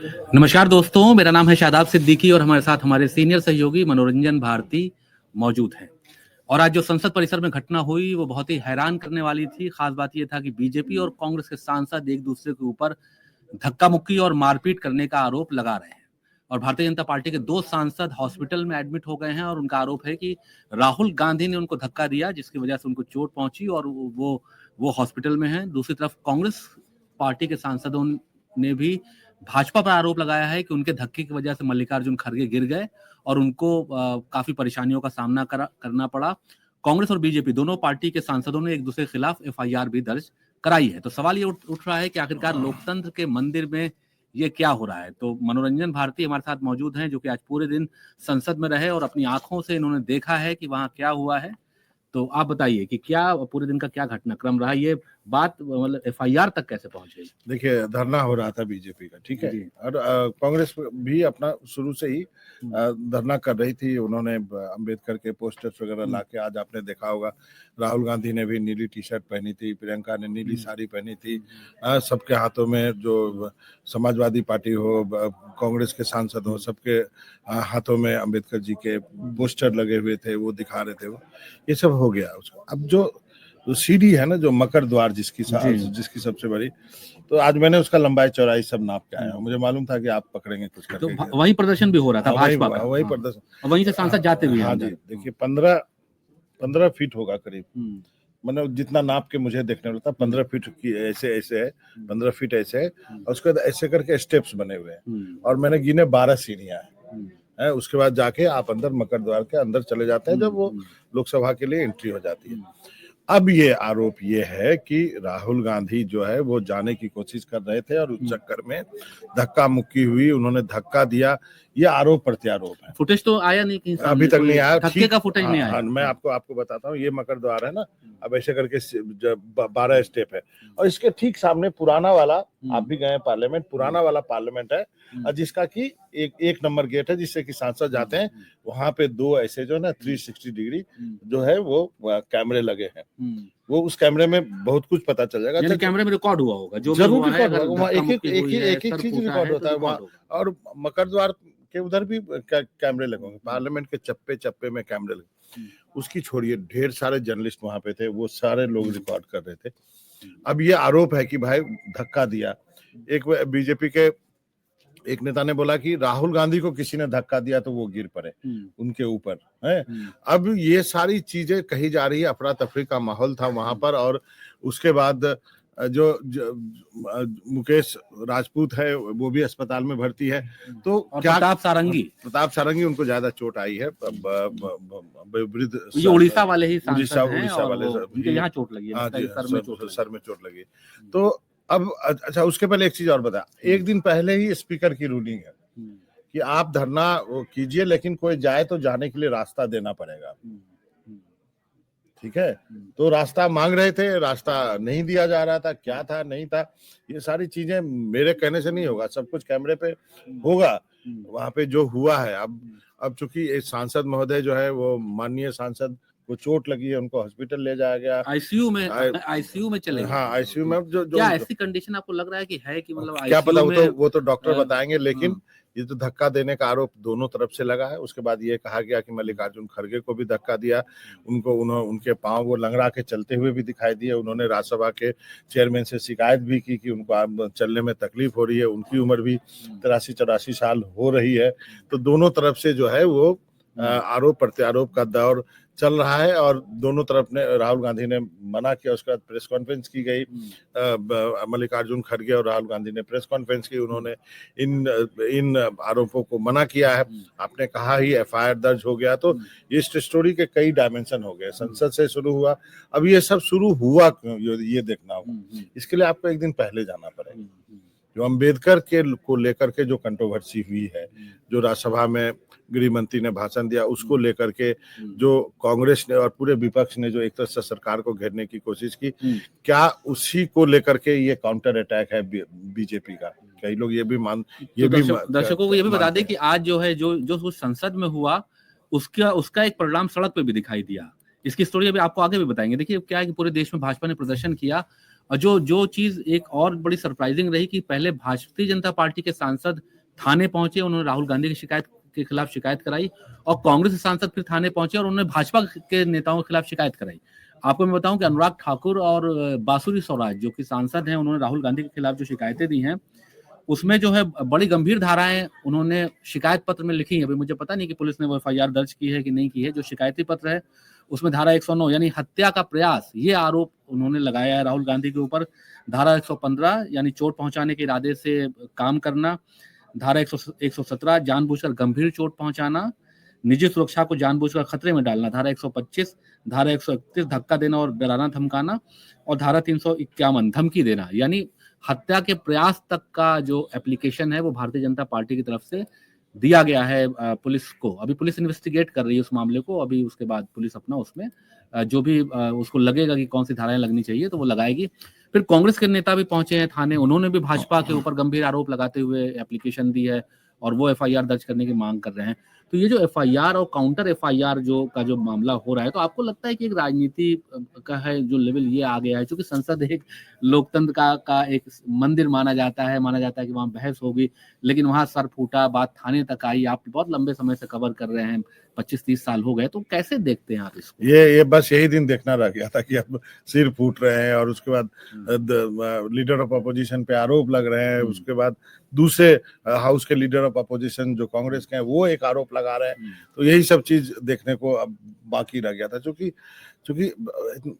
नमस्कार दोस्तों, मेरा नाम है शादाब सिद्दीकी और हमारे साथ हमारे सीनियर सहयोगी मनोरंजन भारती मौजूद हैं। और आज जो संसद परिसर में घटना हुई वो बहुत ही हैरान करने वाली थी। खास बात ये था कि बीजेपी और कांग्रेस के सांसद एक दूसरे के ऊपर धक्का मुक्की और मारपीट करने का आरोप लगा रहे हैं। और भारतीय जनता पार्टी के 2 सांसद हॉस्पिटल में एडमिट हो गए हैं और उनका आरोप है कि राहुल गांधी ने उनको धक्का दिया, जिसकी वजह से उनको चोट पहुंची और वो हॉस्पिटल में हैं। दूसरी तरफ कांग्रेस पार्टी के सांसदों ने भी भाजपा पर आरोप लगाया है कि उनके धक्के की वजह से मल्लिकार्जुन खड़गे गिर गए और उनको काफी परेशानियों का सामना करना पड़ा। कांग्रेस और बीजेपी दोनों पार्टी के सांसदों ने एक दूसरे के खिलाफ एफआईआर भी दर्ज कराई है। तो सवाल ये उठ रहा है कि आखिरकार लोकतंत्र के मंदिर में ये क्या हो रहा है। तो मनोरंजन भारती हमारे साथ मौजूद हैं, जो कि आज पूरे दिन संसद में रहे और अपनी आंखों से इन्होंने देखा है कि वहां क्या हुआ है। तो आप बताइए कि क्या पूरे दिन का क्या घटनाक्रम रहा, ये बात मतलब एफआईआर तक कैसे पहुंच गई? देखिए, धरना हो रहा था बीजेपी का, ठीक है, और कांग्रेस भी अपना शुरू से ही धरना कर रही थी। उन्होंने अंबेडकर के पोस्टर्स वगैरह लाके, आज आपने देखा होगा राहुल गांधी ने भी नीली टी शर्ट पहनी थी, प्रियंका ने नीली साड़ी पहनी थी। सबके हाथों में, जो समाजवादी पार्टी हो, कांग्रेस के सांसद हो, सबके हाथों में अंबेडकर जी के पोस्टर लगे हुए थे, वो दिखा रहे थे। वो ये सब हो गया उसको। अब जो सीढ़ी है ना, जो मकर द्वार जिसकी सबसे बड़ी, तो आज मैंने उसका लंबाई चौड़ाई सब नाप के आया हूँ। मुझे मालूम था कि आप पकड़ेंगे कुछ करके। तो वही प्रदर्शन भी हो रहा था भाजपा का, वही प्रदर्शन, और वहीं से सांसद जाते भी हैं। हाँ जी, देखिए 15 फीट होगा करीब, मतलब जितना नाप के मुझे देखने मिलता, 15 फीट की ऐसे है, 15 फीट ऐसे है, और उसके बाद ऐसे करके स्टेप्स बने हुए हैं, और मैंने गिने 12 सीढ़ियां हैं। उसके बाद जाके आप अंदर मकर द्वार के अंदर चले जाते हैं, जब वो लोकसभा के लिए एंट्री हो जाती है। अब ये आरोप ये है कि राहुल गांधी जो है वो जाने की कोशिश कर रहे थे और उस चक्कर में धक्का मुक्की हुई, उन्होंने धक्का दिया। ये आरोप प्रत्यारोप है। फुटेज तो आया नहीं कहीं, अभी तक नहीं आया, धक्के का फुटेज नहीं आया। मैं आपको बताता हूँ, ये मकर द्वार है ना, अब ऐसे करके 12 स्टेप है, और इसके ठीक सामने पुराना वाला, आप भी गए पार्लियामेंट, पुराना वाला पार्लियामेंट है, जिसका की एक नंबर गेट है, जिससे कि सांसद जाते हैं। वहां पे 2 ऐसे जो ना 360 डिग्री जो है वो कैमरे लगे हैं। वो उस कैमरे में बहुत कुछ पता चल जाएगा। यानी कैमरे में रिकॉर्ड हुआ होगा, जो जरूर रिकॉर्ड होगा, एक चीज रिकॉर्ड होता है वहाँ। और मकर द्वार के उधर भी कैमरे लगे होंगे, पार्लियामेंट के चप्पे चप्पे में कैमरे लगे। उसकी छोड़िए, ढेर सारे जर्नलिस्ट वहां पे थे, वो सारे लोग रिकॉर्ड कर रहे थे। अब ये आरोप है कि भाई धक्का दिया। एक बीजेपी के एक नेता ने बोला कि राहुल गांधी को किसी ने धक्का दिया तो वो गिर पड़े उनके ऊपर है। अब ये सारी चीजें कही जा रही है, अफरा तफरी का माहौल था वहां पर। और उसके बाद जो मुकेश राजपूत है वो भी अस्पताल में भर्ती है। तो क्या प्रताप सारंगी उनको ज्यादा चोट आई है। ये उड़ीसा वाले ही सांसद हैं, उड़ीसा वाले उनके यहाँ चोट लगी है, सर में चोट लगी। तो अब अच्छा, उसके पहले एक चीज और बता, एक दिन पहले ही स्पीकर की रूलिंग है कि आप धरना कीजिए, लेकिन कोई जाए तो जाने के लिए रास्ता देना पड़ेगा, ठीक है। तो रास्ता मांग रहे थे, रास्ता नहीं दिया जा रहा था, क्या था नहीं था, ये सारी चीजें मेरे कहने से नहीं होगा, सब कुछ कैमरे पे होगा वहां पे जो हुआ है। अब चूंकि एक सांसद महोदय जो है, वो माननीय सांसद को चोट लगी है, उनको हॉस्पिटल ले जाया गया, आईसीयू में चले गए। हाँ, आईसीयू में। जो क्या ऐसी कंडीशन आपको लग रहा है कि है कि मतलब क्या पता, वो तो डॉक्टर बताएंगे। लेकिन ये तो धक्का देने का आरोप दोनों तरफ से लगा है। उसके बाद ये कहा गया कि मल्लिकार्जुन खड़गे को भी धक्का दिया, उनके पांव वो लंगड़ा के चलते हुए भी दिखाई दिए। उन्होंने राज्यसभा के चेयरमैन से शिकायत भी की कि उनको चलने में तकलीफ हो रही है, उनकी उम्र भी 83-84 साल हो रही है। तो दोनों तरफ से जो है वो आरोप प्रत्यारोप का दौर चल रहा है, और दोनों तरफ ने, राहुल गांधी ने मना किया, उसके बाद प्रेस कॉन्फ्रेंस की गई, मल्लिकार्जुन खड़गे और राहुल गांधी ने प्रेस कॉन्फ्रेंस की, उन्होंने इन आरोपों को मना किया है। आपने कहा ही एफआईआर दर्ज हो गया, तो इस स्टोरी के कई डायमेंशन हो गए। संसद से शुरू हुआ, अब ये सब शुरू हुआ क्यों, ये देखना होगा। इसके लिए आपको एक दिन पहले जाना पड़ेगा। जो अंबेडकर को लेकर के जो कंट्रोवर्सी हुई है, जो राज्यसभा में गृह मंत्री ने भाषण दिया, उसको लेकर के जो कांग्रेस ने और पूरे विपक्ष ने जो एक तरह से सरकार को घेरने की कोशिश की, क्या उसी को लेकर के ये काउंटर अटैक है बीजेपी का? कई लोग ये भी दर्शकों को ये भी बता दें कि आज जो है जो संसद में हुआ, उसका एक परिणाम सड़क पे भी दिखाई दिया। इसकी स्टोरी अभी आपको आगे भी बताएंगे। देखिए क्या है कि पूरे देश में भाजपा ने प्रदर्शन किया और जो चीज एक और बड़ी सरप्राइजिंग रही कि पहले भारतीय जनता पार्टी के सांसद थाने पहुंचे, उन्होंने राहुल गांधी की शिकायत के खिलाफ शिकायत कराई, और कांग्रेस के सांसद फिर थाने पहुंचे और उन्होंने भाजपा के नेताओं के खिलाफ शिकायत कराई। आपको मैं बताऊं कि अनुराग ठाकुर और बासुरी स्वराज जो कि सांसद हैं, उन्होंने राहुल गांधी के खिलाफ जो शिकायतें दी हैं उसमें जो है बड़ी गंभीर धाराएं उन्होंने शिकायत पत्र में लिखी है। अभी मुझे पता नहीं कि पुलिस ने वो एफआईआर दर्ज की है कि नहीं की है। जो शिकायती पत्र है उसमें धारा 109 यानी हत्या का प्रयास, ये आरोप उन्होंने लगाया है राहुल गांधी के ऊपर। धारा 115 यानी चोट पहुंचाने के इरादे से काम करना। धारा 117 जानबूझकर गंभीर चोट पहुंचाना, निजी सुरक्षा को जानबूझकर खतरे में डालना। धारा 125, धारा 131 धक्का देना और डराना धमकाना, और धारा 351 धमकी देना। यानी हत्या के प्रयास तक का जो एप्लीकेशन है वो भारतीय जनता पार्टी की तरफ से दिया गया है पुलिस को। अभी पुलिस इन्वेस्टिगेट कर रही है उस मामले को। अभी उसके बाद पुलिस अपना उसमें जो भी उसको लगेगा कि कौन सी धाराएं लगनी चाहिए तो वो लगाएगी। फिर कांग्रेस के नेता भी पहुंचे हैं थाने, उन्होंने भी भाजपा के ऊपर गंभीर आरोप लगाते हुए एप्लीकेशन दी है और वो एफआईआर दर्ज करने की मांग कर रहे हैं। तो ये जो एफआईआर और काउंटर एफआईआर जो मामला हो रहा है, तो आपको लगता है कि एक राजनीति का है जो लेवल ये आ गया है, क्योंकि संसद एक लोकतंत्र का एक मंदिर माना जाता है कि वहाँ बहस होगी, लेकिन वहाँ सर फूटा, बात थाने तक आई। आप बहुत लंबे समय से कवर कर रहे हैं, 25-30 साल हो गए, तो कैसे देखते हैं आप इसको? ये बस यही दिन देखना रह गया था कि अब सिर फूट रहे हैं और उसके बाद लीडर ऑफ अपोजिशन पे आरोप लग रहे हैं, उसके बाद दूसरे हाउस के लीडर ऑफ अपोजिशन जो कांग्रेस के हैं वो एक आरोप लगा रहे हैं। तो यही सब चीज देखने को अब बाकी रह गया था, क्योंकि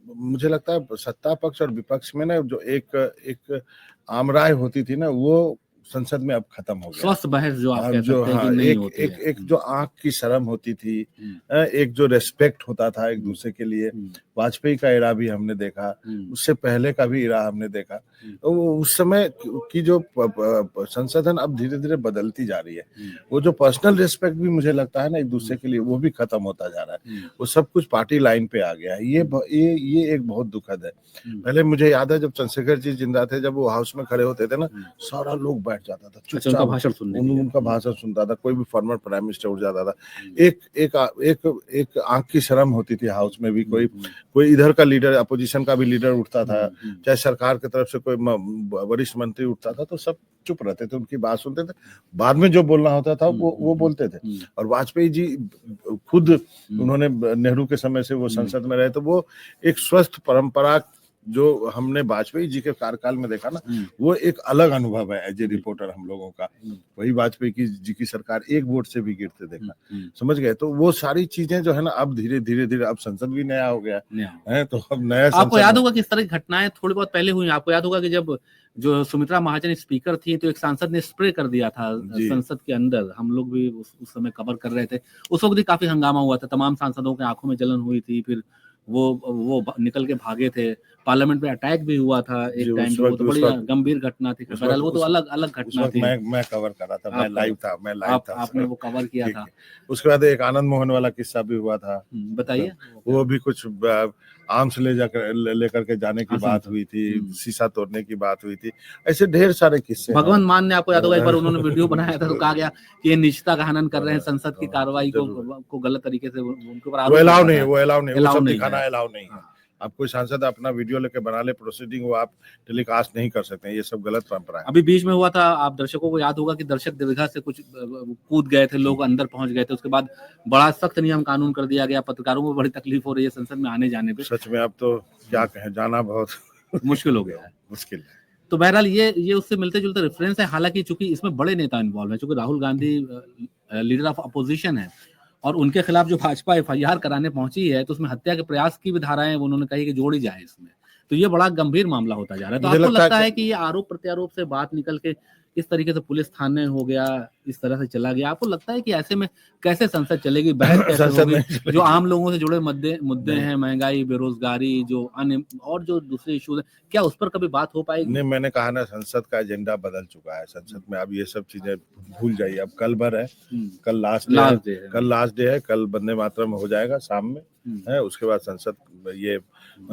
मुझे लगता है सत्ता पक्ष और विपक्ष में ना जो एक आम राय होती थी ना, वो संसद में अब खत्म हो गया। स्वस्थ बहस जो आप कह जो सकते हैं कि नहीं होती है। एक जो आंख की शर्म होती थी, एक जो रेस्पेक्ट होता था एक दूसरे के लिए, वाजपेयी का इरा भी हमने देखा, उससे पहले का भी इरा हमने देखा। तो उस समय की जो संसद है अब धीरे धीरे बदलती जा रही है। वो जो पर्सनल रेस्पेक्ट भी मुझे लगता है ना एक दूसरे के लिए, वो भी खत्म होता जा रहा है। वो सब कुछ पार्टी लाइन पे आ गया है। ये एक बहुत दुखद है। पहले मुझे याद है जब चंद्रशेखर जी जिंदा थे, जब वो हाउस में खड़े होते थे ना, सारा लोग बैठ जाता था चुपचाप, उनका भाषण सुनता था। कोई भी फॉर्मर प्राइम मिनिस्टर उठ जाता था। एक आंख की शर्म होती थी हाउस में भी। कोई इधर का लीडर, अपोजिशन का भी लीडर उठता था, चाहे सरकार की तरफ से कोई वरिष्ठ मंत्री उठता था, तो सब चुप रहते थे, उनकी बात सुनते थे। बाद में जो बोलना होता था वो बोलते थे। और वाजपेयी जी खुद, उन्होंने नेहरू के समय से वो संसद में रहे, तो वो एक स्वस्थ परंपरा जो हमने वाजपेयी जी के कार्यकाल में देखा ना, वो एक अलग अनुभव है एज ए रिपोर्टर हम लोगों का। वही वाजपेयी जी की सरकार एक वोट से भी गिरते देखा, समझ गए। तो वो सारी चीजें जो है ना अब धीरे धीरे अब संसद भी नया हो गया है। तो अब नया आपको याद होगा कि इस तरह की घटनाएं थोड़ी बहुत पहले हुई। आपको याद होगा कि जब जो सुमित्रा महाजन स्पीकर थी, तो एक सांसद ने स्प्रे कर दिया था संसद के अंदर। हम लोग भी उस समय कवर कर रहे थे। उस वक्त भी काफी हंगामा हुआ था, तमाम सांसदों के आंखों में जलन हुई थी, फिर वो निकल के भागे थे। पार्लियामेंट में अटैक भी हुआ था एक टाइम पे, वो तो बड़ी गंभीर घटना थी। बहरहाल वो तो अलग घटना थी। मैं कवर कर रहा था, मैं लाइव था। आपने वो कवर किया था। उसके बाद एक आनंद मोहन वाला किस्सा भी हुआ था, बताइए। वो भी कुछ आर्म्स लेकर के जाने की बात हुई थी, शीशा तोड़ने की बात हुई थी। ऐसे ढेर सारे किस्से। भगवंत मान ने, आपको याद होगा एक बार उन्होंने वीडियो बनाया था, तो कहा गया कि ये निजता का हनन कर रहे हैं, संसद की कार्रवाई को गलत तरीके से उनके ऊपर आरोप। वो अलाउ नहीं, वो सब दिखाना अलाउ नहीं है। आप कोई सांसद अपना वीडियो लेके बना ले प्रोसीडिंग, वो आप टेलीकास्ट नहीं कर सकते हैं। ये सब गलत परंपरा है। अभी बीच में हुआ था, आप दर्शकों को याद होगा कि दर्शक दीर्घा से कुछ कूद गए थे, लोग अंदर पहुंच गए थे। उसके बाद बड़ा सख्त नियम कानून कर दिया गया। पत्रकारों को बड़ी तकलीफ हो रही है संसद में आने जाने पे। सच में अब तो क्या कहें, जाना बहुत मुश्किल हो गया है। मुश्किल। तो बहरहाल ये उससे मिलते जुलते रेफरेंस है। हालांकि चूंकि इसमें बड़े नेता इन्वॉल्व है, चूंकि Rahul Gandhi leader of opposition है और उनके खिलाफ जो भाजपा एफआईआर कराने पहुंची है, तो उसमें हत्या के प्रयास की भी धाराएं उन्होंने कही कि जोड़ी जाए इसमें। तो ये बड़ा गंभीर मामला होता जा रहा है। तो आपको लगता है कि ये आरोप प्रत्यारोप से बात निकल के इस तरीके से पुलिस थाने हो गया, इस तरह से चला गया? आपको लगता है कि ऐसे में कैसे संसद चलेगी, बहस कैसे होगी? जो आम लोगों से जुड़े मुद्दे हैं, महंगाई, बेरोजगारी, जो अन्य और जो दूसरे इश्यूज हैं, क्या उस पर कभी बात हो पाएगी? नहीं, मैंने कहा ना, संसद का एजेंडा बदल चुका है। संसद में अब ये सब चीजें भूल जाइए। अब कल भर है, कल लास्ट डे है, कल वंदे मातरम हो जाएगा शाम में है। उसके बाद संसद ये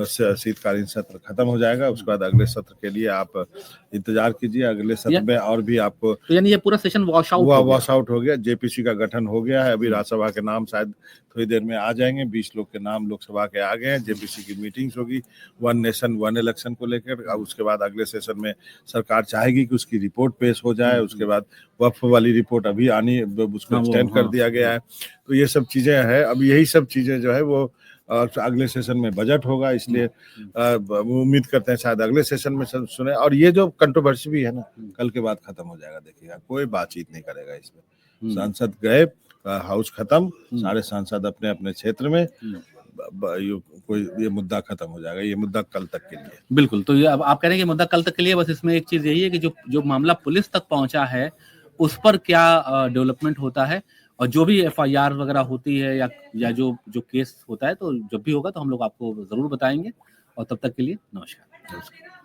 शीतकालीन सत्र खत्म हो जाएगा। उसके बाद अगले सत्र के लिए आप इंतजार कीजिए। अगले सत्र में और भी आपको तो यानी ये पूरा सेशन वॉश आउट हो गया। जेपीसी का गठन हो गया है। अभी राज्यसभा के नाम शायद थोड़ी देर में आ जाएंगे। 20 लोग के नाम लोकसभा के आ गए हैं। जेपीसी की मीटिंग्स होगी वन नेशन वन इलेक्शन को लेकर। उसके बाद अगले सेशन में सरकार चाहेगी कि उसकी रिपोर्ट पेश हो जाए। उसके बाद वक्फ वाली रिपोर्ट अभी आनी, उसको एक्सटेंड कर दिया गया है। तो ये सब चीजें हैं। अब यही सब चीजें जो है वो अगले सेशन में बजट होगा, इसलिए उम्मीद करते हैं शायद अगले सेशन में सुने। और ये जो कंट्रोवर्सी भी है ना, कल के बाद खत्म हो जाएगा। देखिएगा, कोई बातचीत नहीं करेगा इसमें। सांसद गए, हाउस खत्म, सारे सांसद अपने अपने क्षेत्र में, ये मुद्दा खत्म हो जाएगा। ये मुद्दा कल तक के लिए। बिल्कुल। तो ये अब आप कह रहे हैं कि मुद्दा कल तक के लिए, बस इसमें एक चीज यही है कि जो मामला पुलिस तक पहुंचा है उस पर क्या डेवलपमेंट होता है, और जो भी एफआईआर वगैरह होती है या जो केस होता है, तो जब भी होगा तो हम लोग आपको जरूर बताएंगे। और तब तक के लिए नमस्कार।